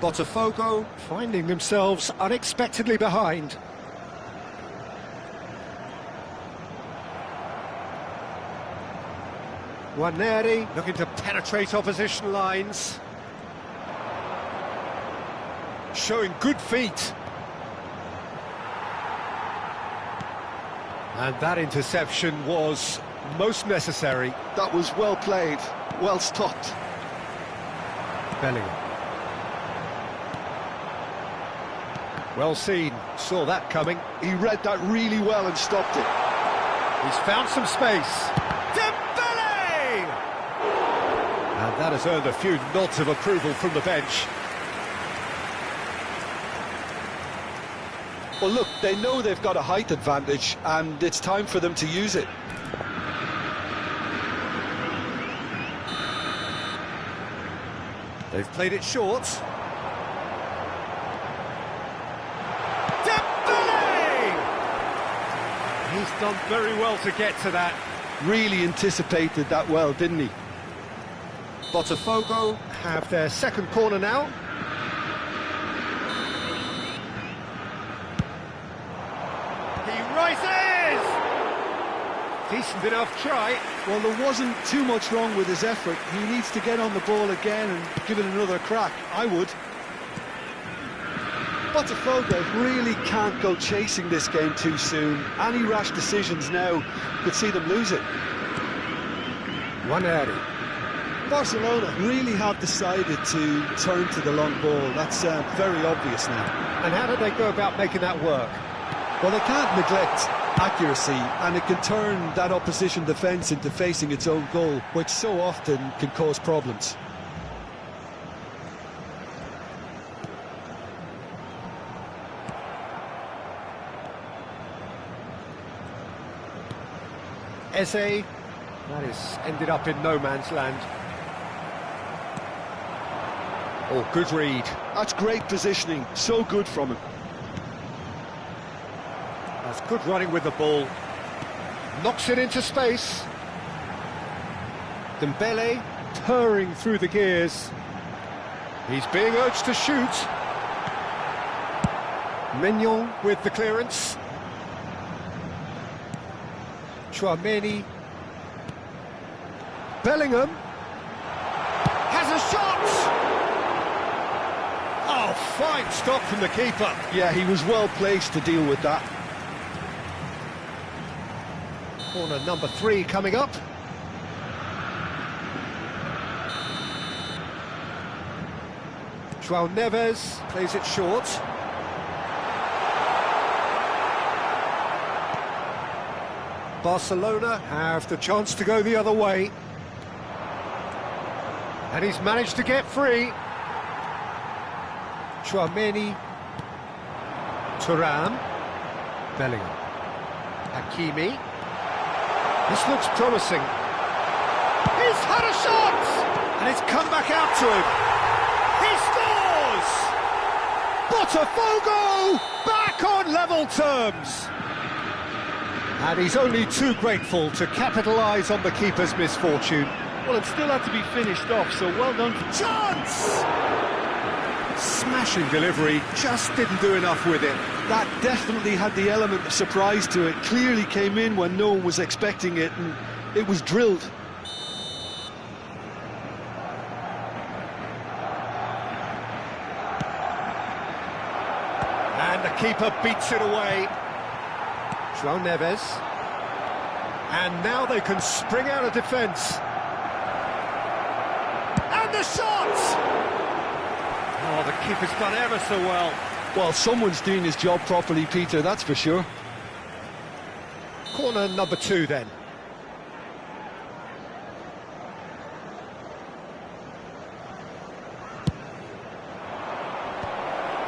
Botafogo finding themselves unexpectedly behind. Nwaneri looking to penetrate opposition lines. Showing good feet. And that interception was most necessary. That was well played, well stopped. Bellingham. Well seen, saw that coming. He read that really well and stopped it. He's found some space. Dembele! And that has earned a few nods of approval from the bench. Well, look, they know they've got a height advantage, and it's time for them to use it. They've played it short. Dembele! He's done very well to get to that. Really anticipated that well, didn't he? Botafogo have their second corner now. He rises! Decent enough try. Well, there wasn't too much wrong with his effort. He needs to get on the ball again and give it another crack. I would. Botafogo really can't go chasing this game too soon. Any rash decisions now could see them lose it. Nwaneri. Barcelona really have decided to turn to the long ball. That's very obvious now. And how do they go about making that work? Well, they can't neglect accuracy, and it can turn that opposition defence into facing its own goal, which so often can cause problems. Eze, that is ended up in no man's land. Oh, good read. That's great positioning, so good from him. That's good running with the ball. Knocks it into space. Dembele purring through the gears. He's being urged to shoot. Mignon with the clearance. Tchouaméni. Bellingham has a shot! Oh, fine stop from the keeper. Yeah, he was well placed to deal with that. Corner number 3 coming up. João Neves plays it short. Barcelona have the chance to go the other way. And he's managed to get free. Tchouaméni. Thuram. Bellingham. Hakimi. This looks promising. He's had a shot! And it's come back out to him. He scores! Botafogo back on level terms. And he's only too grateful to capitalise on the keeper's misfortune. Well, it still had to be finished off, so well done. Chance! Smashing delivery, just didn't do enough with it. That definitely had the element of surprise to it. Clearly came in when no one was expecting it, and it was drilled. And the keeper beats it away. João Neves. And now they can spring out of defence. And the shot! Oh, the keeper's done ever so well. Well, someone's doing his job properly, Peter, that's for sure. Corner number 2 then.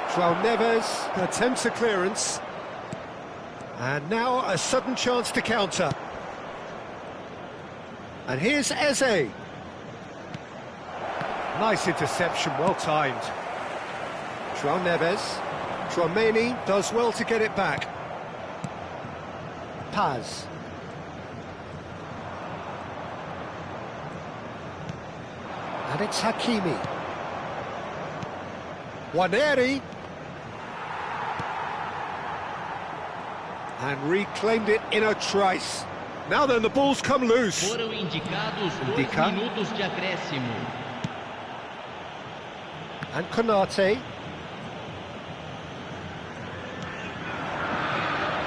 João Neves attempts a clearance. And now a sudden chance to counter. And here's Eze. Nice interception, well timed. João Neves. Tchouaméni does well to get it back. Paz. And it's Hakimi. Waneri. And reclaimed it in a trice. Now then, the ball's come loose. Foram indicados 2 minutos de acréscimo. And Konate.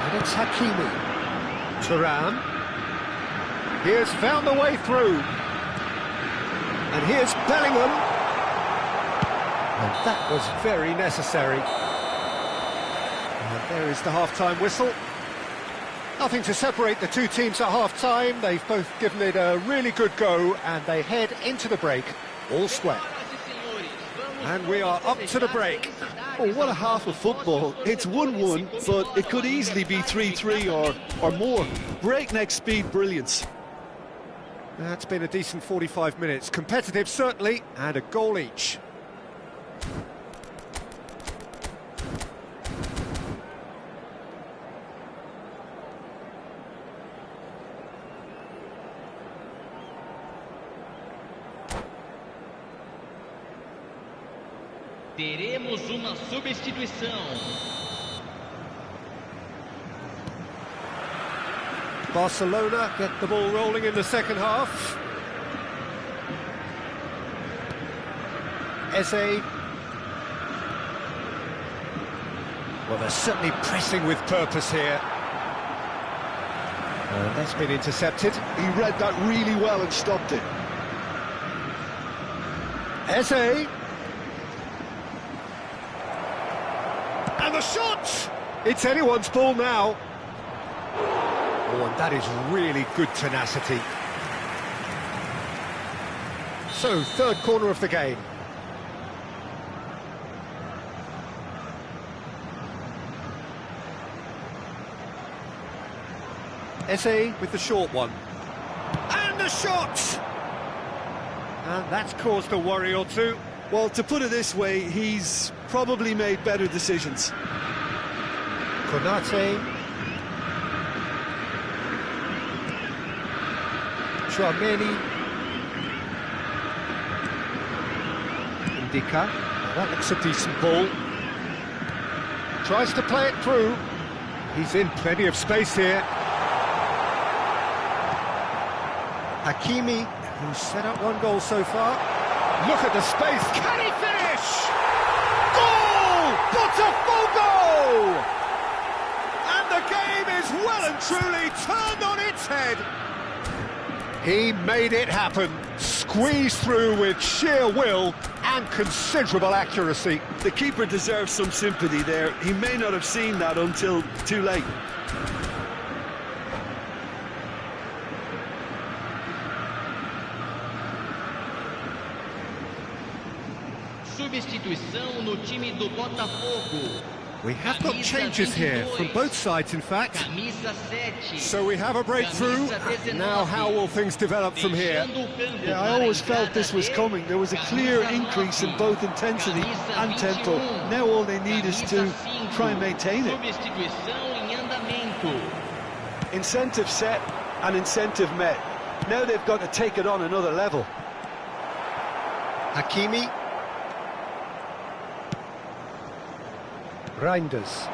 And it's Hakimi. Thuram. He has found the way through. And here's Bellingham. And that was very necessary. And there is the half-time whistle. Nothing to separate the two teams at half-time. They've both given it a really good go, and they head into the break all square. And we are up to the break. Oh, what a half of football. It's 1-1, but it could easily be 3-3 or more. Breakneck speed brilliance. That's been a decent 45 minutes. Competitive, certainly, and a goal each. Teremos uma substituição. Barcelona get the ball rolling in the second half. Eze. Well, they're certainly pressing with purpose here. And that's been intercepted. He read that really well and stopped it. Eze. And the shot! It's anyone's ball now. Oh, and that is really good tenacity. So, third corner of the game. Eze with the short one. And the shot! And that's caused a worry or two. Well, to put it this way, he's probably made better decisions. Konate. Tchouaméni. Ndicka. That looks a decent ball. Tries to play it through. He's in plenty of space here. Hakimi, who's set up one goal so far. Look at the space. Can he finish? Goal! Botafogo! And the game is well and truly turned on its head. He made it happen. Squeezed through with sheer will and considerable accuracy. The keeper deserves some sympathy there. He may not have seen that until too late. Substituição no time do Botafogo. We have got changes here, from both sides in fact. Camisa 7. So we have a breakthrough. Now how will things develop from here? Yeah, I always felt this was coming. There was a clear increase in both intensity and tempo. Now all they need is to try and maintain it. Substituição em andamento. Incentive set and incentive met. Now they've got to take it on another level. Hakimi. Reinders.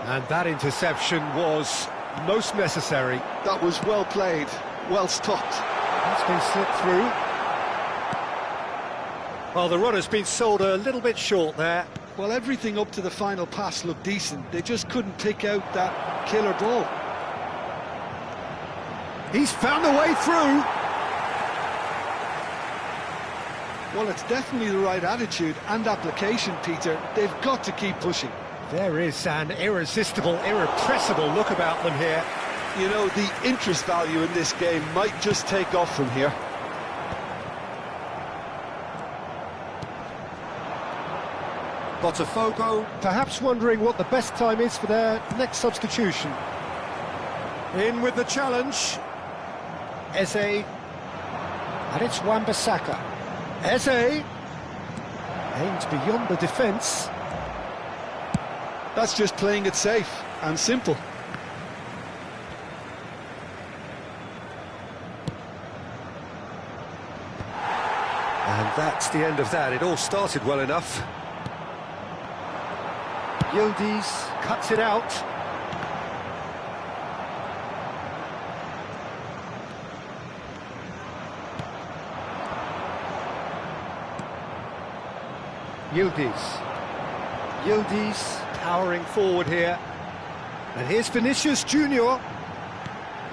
And that interception was most necessary. That was well played, well stopped. That's been slipped through. Well, the runner's been sold a little bit short there. Well, everything up to the final pass looked decent. They just couldn't pick out that killer ball. He's found a way through. Well, it's definitely the right attitude and application, Peter. They've got to keep pushing. There is an irresistible, irrepressible look about them here. You know, the interest value in this game might just take off from here. Botafogo perhaps wondering what the best time is for their next substitution. In with the challenge. Eze. And it's Wan-Bissaka. Eze. Aims beyond the defence. That's just playing it safe and simple. And that's the end of that. It all started well enough. Yildiz cuts it out. Yildiz powering forward here. And here's Vinicius Junior.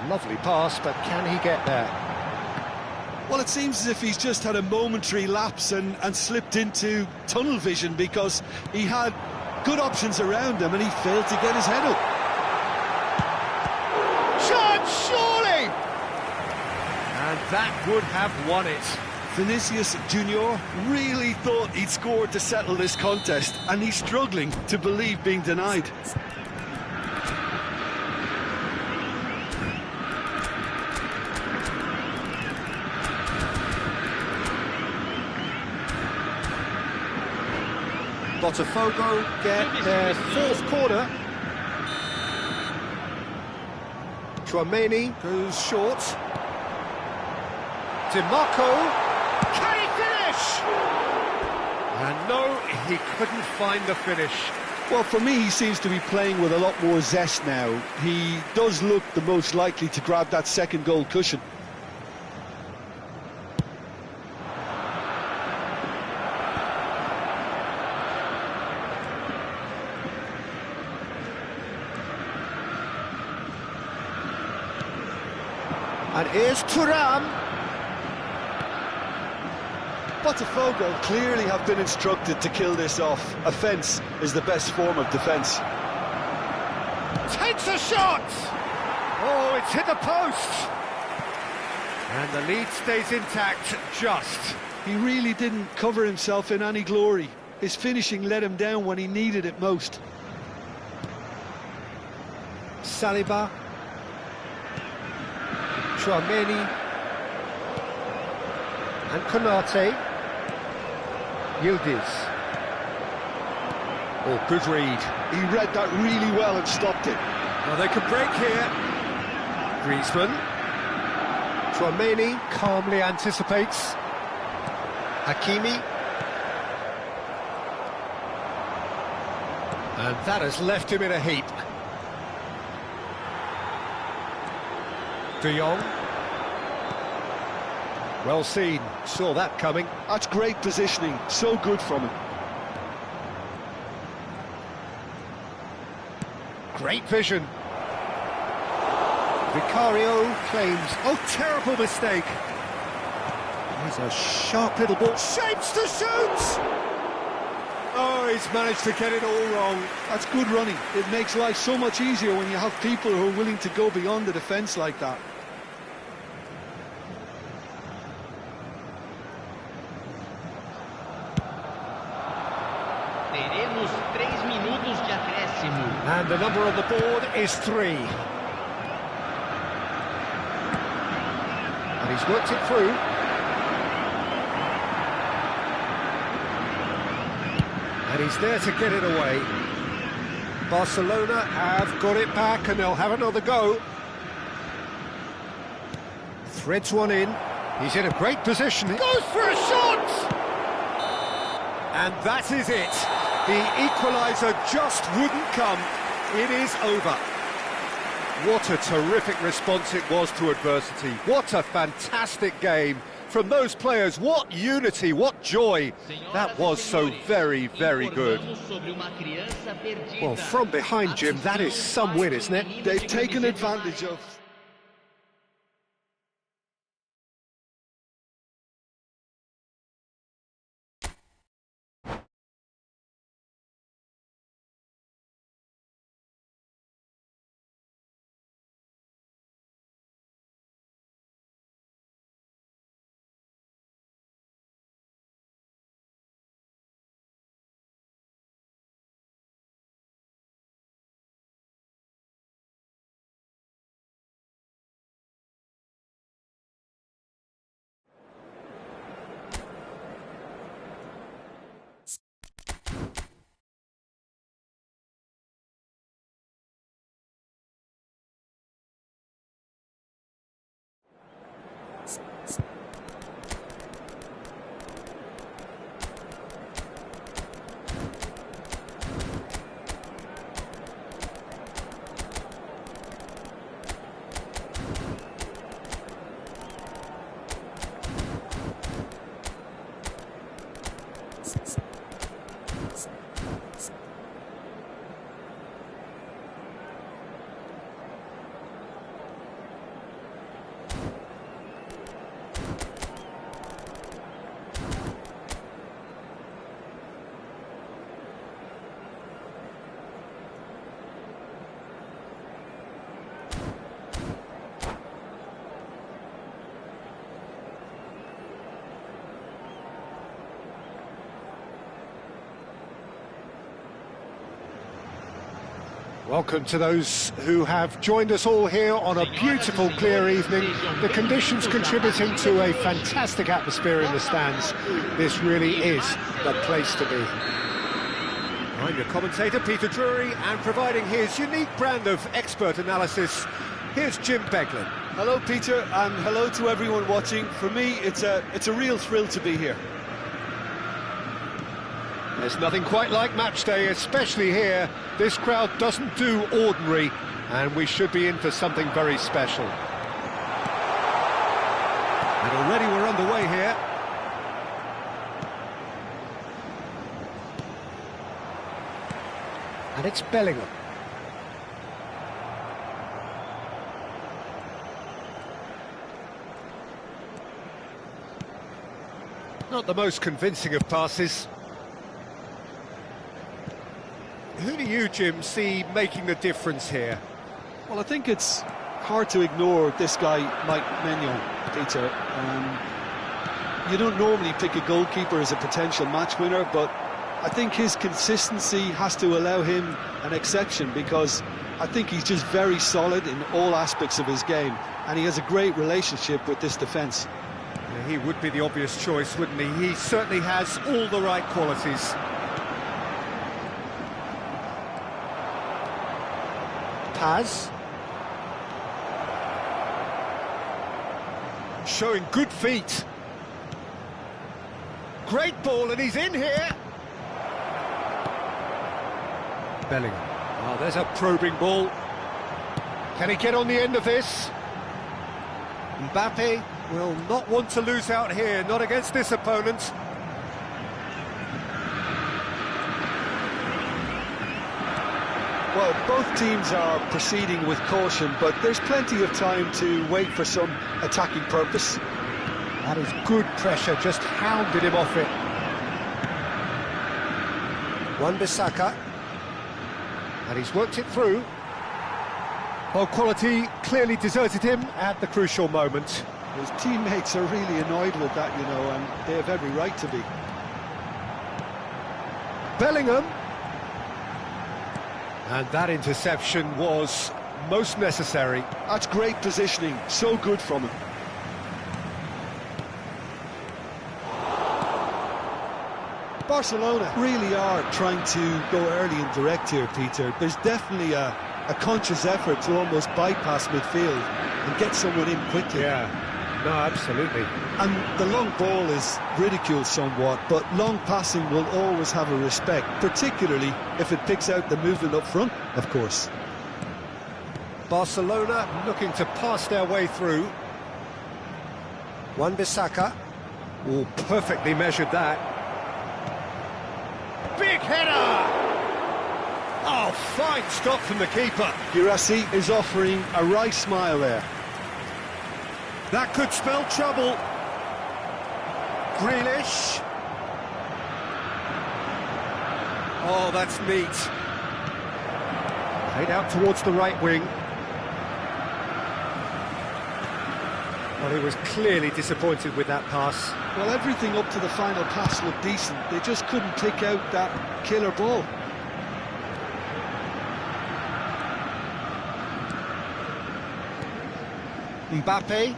Lovely pass, but can he get there? Well, it seems as if he's just had a momentary lapse and slipped into tunnel vision, because he had good options around him and he failed to get his head up. Chance, surely! And that would have won it. Vinicius Junior really thought he'd scored to settle this contest, and he's struggling to believe being denied. Botafogo get their fourth corner. Tchouaméni goes short. DiMarco, can he finish? And no, he couldn't find the finish. Well, for me, he seems to be playing with a lot more zest now. He does look the most likely to grab that second goal cushion. And here's Thuram. Botafogo clearly have been instructed to kill this off. Offence is the best form of defence. Takes a shot! Oh, it's hit the post! And the lead stays intact, just. He really didn't cover himself in any glory. His finishing let him down when he needed it most. Saliba. Tchouaméni. And Konate. Yildiz. Oh, good read. He read that really well and stopped it. Now they can break here. Griezmann. Tchouaméni calmly anticipates. Hakimi. And that has left him in a heap. De Jong. Well seen, saw that coming. That's great positioning, so good from him. Great vision. Vicario claims, oh, terrible mistake. He's a sharp little ball, shapes to shoot! Oh, he's managed to get it all wrong. That's good running. It makes life so much easier when you have people who are willing to go beyond the defence like that. Teremos 3 minutos de acréscimo. And the number on the board is 3. And he's worked it through. And he's there to get it away. Barcelona have got it back and they'll have another go. Threads one in. He's in a great position. He goes for a shot! And that is it. The equaliser just wouldn't come. It is over. What a terrific response it was to adversity. What a fantastic game from those players. What unity, what joy. That was so very, very good. Well, from behind, Jim, that is some win, isn't it? They've taken advantage of... Welcome to those who have joined us all here on a beautiful, clear evening. The conditions contributing to a fantastic atmosphere in the stands. This really is the place to be. I'm your commentator, Peter Drury, and providing his unique brand of expert analysis, here's Jim Beglin. Hello, Peter, and hello to everyone watching. For me, it's a real thrill to be here. There's nothing quite like match day, especially here. This crowd doesn't do ordinary, and we should be in for something very special. And already we're underway here. And it's Bellingham. Not the most convincing of passes. Who do you, Jim, see making the difference here? Well, I think it's hard to ignore this guy, Mike Maignan, Peter. You don't normally pick a goalkeeper as a potential match winner, but I think his consistency has to allow him an exception, because I think he's just very solid in all aspects of his game, and he has a great relationship with this defence. Yeah, he would be the obvious choice, wouldn't he? He certainly has all the right qualities. Paz. Showing good feet. Great ball, and he's in here. Bellingham. Oh, there's a probing ball. Can he get on the end of this? Mbappe will not want to lose out here, not against this opponent. Well, both teams are proceeding with caution, but there's plenty of time to wait for some attacking purpose. That is good pressure, just hounded him off it. Wan-Bissaka. And he's worked it through. Well, quality clearly deserted him at the crucial moment. His teammates are really annoyed with that, you know, and they have every right to be. Bellingham. And that interception was most necessary. That's great positioning, so good from him. Barcelona really are trying to go early and direct here, Peter. There's definitely a conscious effort to almost bypass midfield and get someone in quickly. Yeah, no, absolutely. And the long ball is ridiculed somewhat, but long passing will always have a respect, particularly if it picks out the movement up front, of course. Barcelona looking to pass their way through. Wan-Bissaka. Oh, perfectly measured that. Big header! Oh, fine stop from the keeper. Guirassy is offering a wry smile there. That could spell trouble. Grealish. Oh, that's neat. Played out towards the right wing. Well, he was clearly disappointed with that pass. Well, everything up to the final pass looked decent. They just couldn't pick out that killer ball. Mbappe.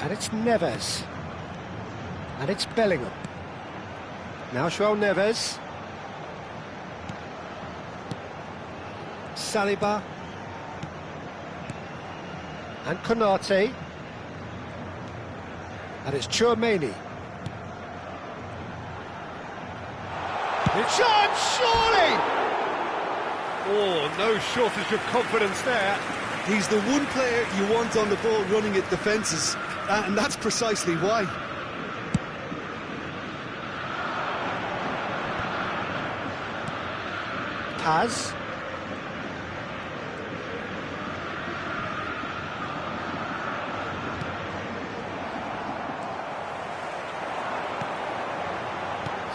And it's Neves. And it's Bellingham. Now João Neves. Saliba. And Konate. And it's Tchouaméni. It's on, surely! Oh, no shortage of confidence there. He's the one player you want on the ball running at defences, and that's precisely why. Paz.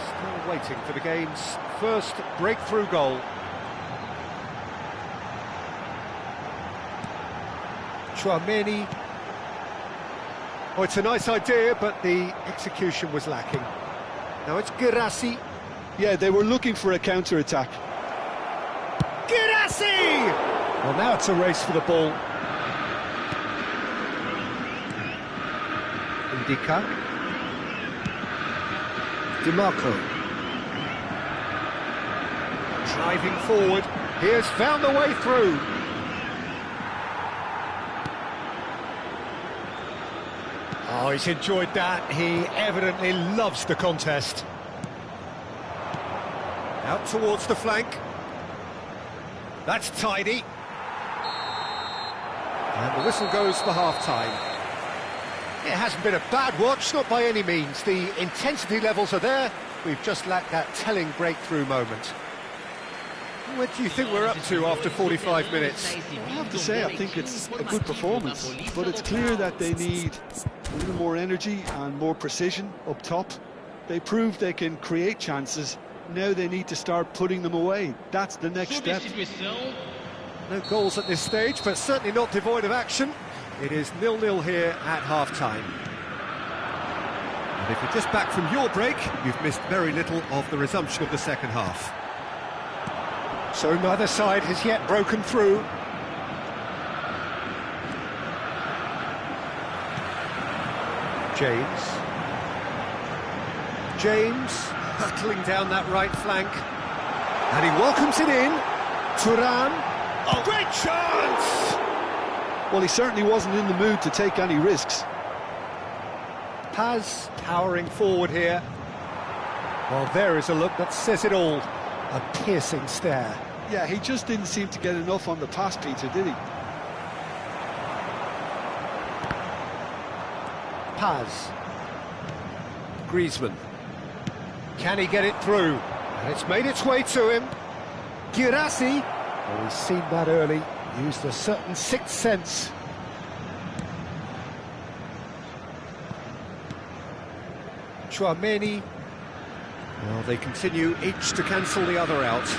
Still waiting for the game's first breakthrough goal. Tchouaméni. Oh, it's a nice idea, but the execution was lacking. Now it's Guirassy. Yeah, they were looking for a counter-attack. Guirassy! Girassi! Well, now it's a race for the ball. Indica. DiMarco. Driving forward. He has found the way through. Oh, he's enjoyed that. He evidently loves the contest. Out towards the flank. That's tidy. And the whistle goes for half-time. It hasn't been a bad watch, not by any means. The intensity levels are there. We've just lacked that telling breakthrough moment. What do you think we're up to after 45 minutes? I have to say, I think it's a good performance, but it's clear that they need a little more energy and more precision up top. They proved they can create chances. Now they need to start putting them away. That's the next step. No goals at this stage, but certainly not devoid of action. It is 0-0 here at half-time. And if you're just back from your break, you've missed very little of the resumption of the second half. So neither side has yet broken through. James hurtling down that right flank. And he welcomes it in. Thuram. Oh, great chance! Well, he certainly wasn't in the mood to take any risks. Paz powering forward here. Well, there is a look that says it all. A piercing stare. Yeah, he just didn't seem to get enough on the pass, Peter, did he? Paz. Griezmann. Can he get it through? And it's made its way to him. Girassi. Well, he's seen that early. Used a certain sixth sense. Tchouaméni. Well, they continue each to cancel the other out.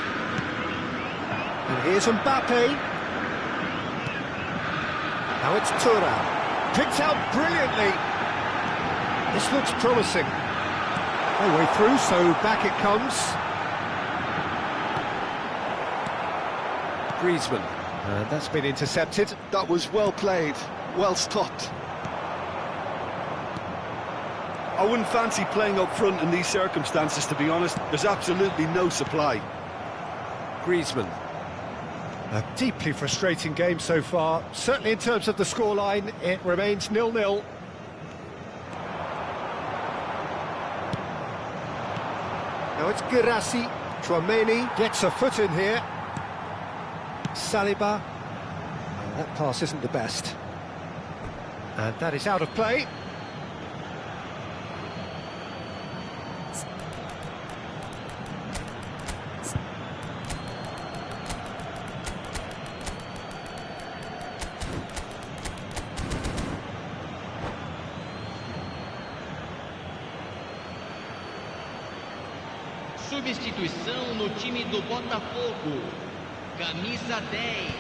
And here's Mbappe. Now it's Thuram. Picked out brilliantly. This looks promising. No way through, so back it comes. Griezmann. And that's been intercepted. That was well played, well stopped. I wouldn't fancy playing up front in these circumstances, to be honest. There's absolutely no supply. Griezmann. A deeply frustrating game so far. Certainly in terms of the scoreline, it remains 0-0. Now it's Girassi. Tchouaméni gets a foot in here. Saliba. Oh, that pass isn't the best. And that is out of play. Substituição no time do Botafogo. Camisa 10.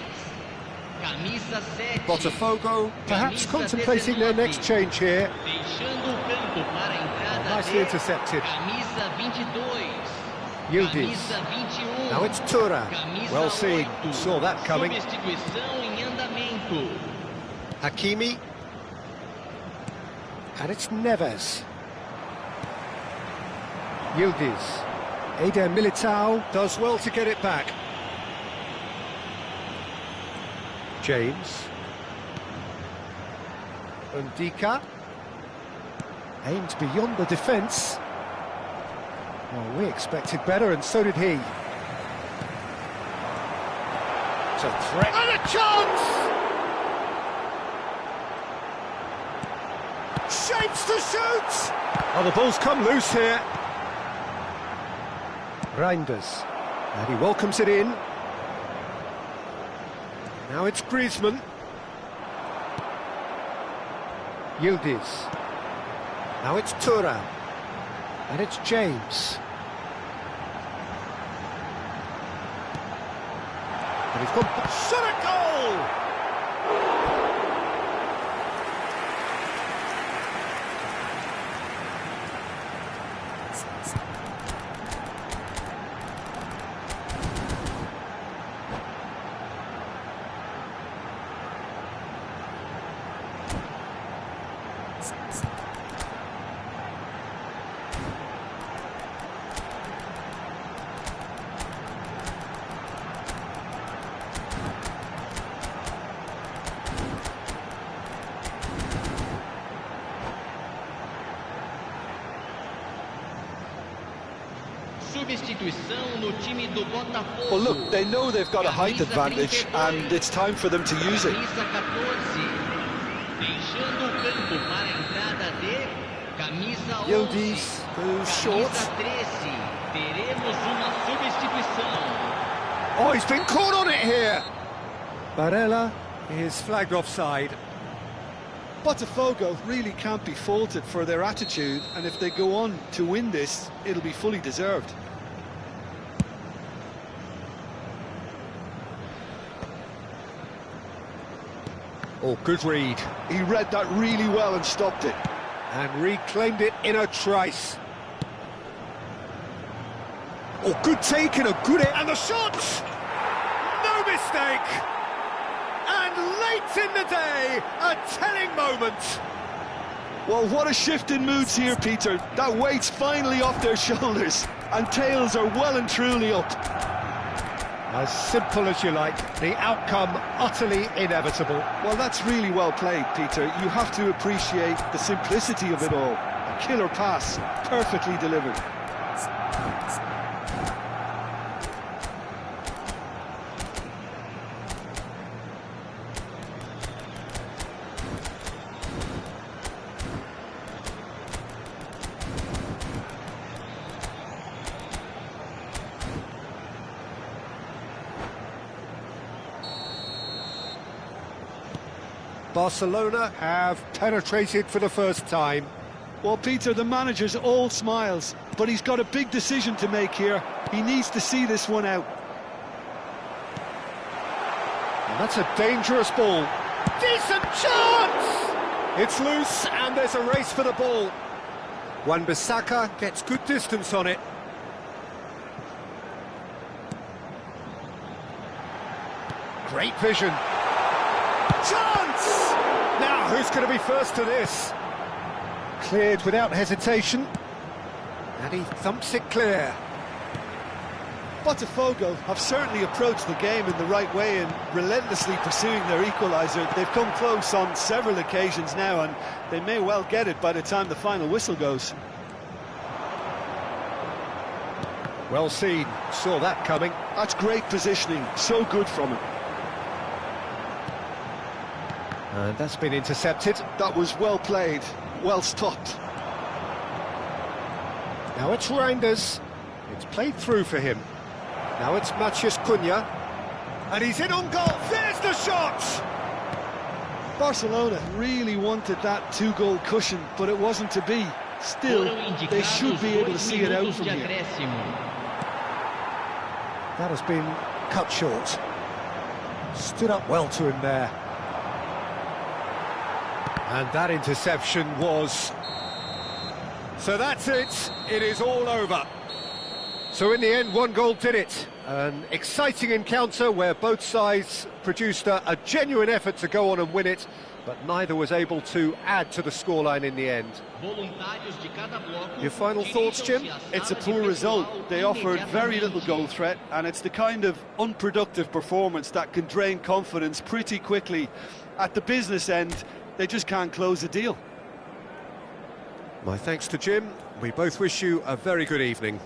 Camisa 7. Botafogo perhaps contemplating their next change here. Deixando o campo para a entrada Nicely intercepted. Camisa 22. Yildiz. Camisa 21. Now it's Thuram. Camisa Well seen. 8. Saw that coming. Substituição em andamento. Hakimi. And it's Neves. Yildiz. Eder Militao does well to get it back. James. Undika. Aimed beyond the defence. Well, we expected better, and so did he. It's a threat. And a chance! Shapes to shoot! Oh, the ball's come loose here. Reinders. And he welcomes it in. Now it's Griezmann. Yildiz. Now it's Thuram. And it's James. And he's gone... Shot a goal! substituição no time do Botafogo. Well, look, they know they've got a height Camisa advantage, 32, and it's time for them to use it. Camisa 14. Deixando o campo para a entrada de camisa 11. Yildiz goes short. Camisa 13. Teremos uma substituição. Oh, he's been caught on it here. Barella is flagged offside. Botafogo really can't be faulted for their attitude, and if they go on to win this, it'll be fully deserved. Oh, good read. He read that really well and stopped it. And reclaimed it in a trice. Oh, good take and a good hit. And the shot! No mistake! And late in the day, a telling moment. Well, what a shift in moods here, Peter. That weight's finally off their shoulders, and tails are well and truly up. As simple as you like, the outcome utterly inevitable. Well, that's really well played, Peter. You have to appreciate the simplicity of it all. A killer pass, perfectly delivered. Barcelona have penetrated for the first time. Well, Peter, the manager's all smiles, but he's got a big decision to make here. He needs to see this one out. And that's a dangerous ball. Decent chance! It's loose and there's a race for the ball. Wan-Bissaka gets good distance on it. Great vision. Chance! Now, who's going to be first to this? Cleared without hesitation. And he thumps it clear. Botafogo have certainly approached the game in the right way and relentlessly pursuing their equaliser. They've come close on several occasions now, and they may well get it by the time the final whistle goes. Well seen, saw that coming. That's great positioning, so good from him. And that's been intercepted. That was well played, well stopped. Now it's Reinders. It's played through for him. Now it's Matheus Cunha. And he's in on goal. There's the shot! Barcelona really wanted that two-goal cushion, but it wasn't to be. Still, they should be able to see it out from here. That has been cut short. Stood up well to him there. And that interception was... So that's it. It is all over. So in the end, one goal did it. An exciting encounter where both sides produced a genuine effort to go on and win it, but neither was able to add to the scoreline in the end. Your final thoughts, Jim? It's a poor result. They offered very little goal threat, and it's the kind of unproductive performance that can drain confidence pretty quickly. At the business end, they just can't close a deal. My thanks to Jim. We both wish you a very good evening.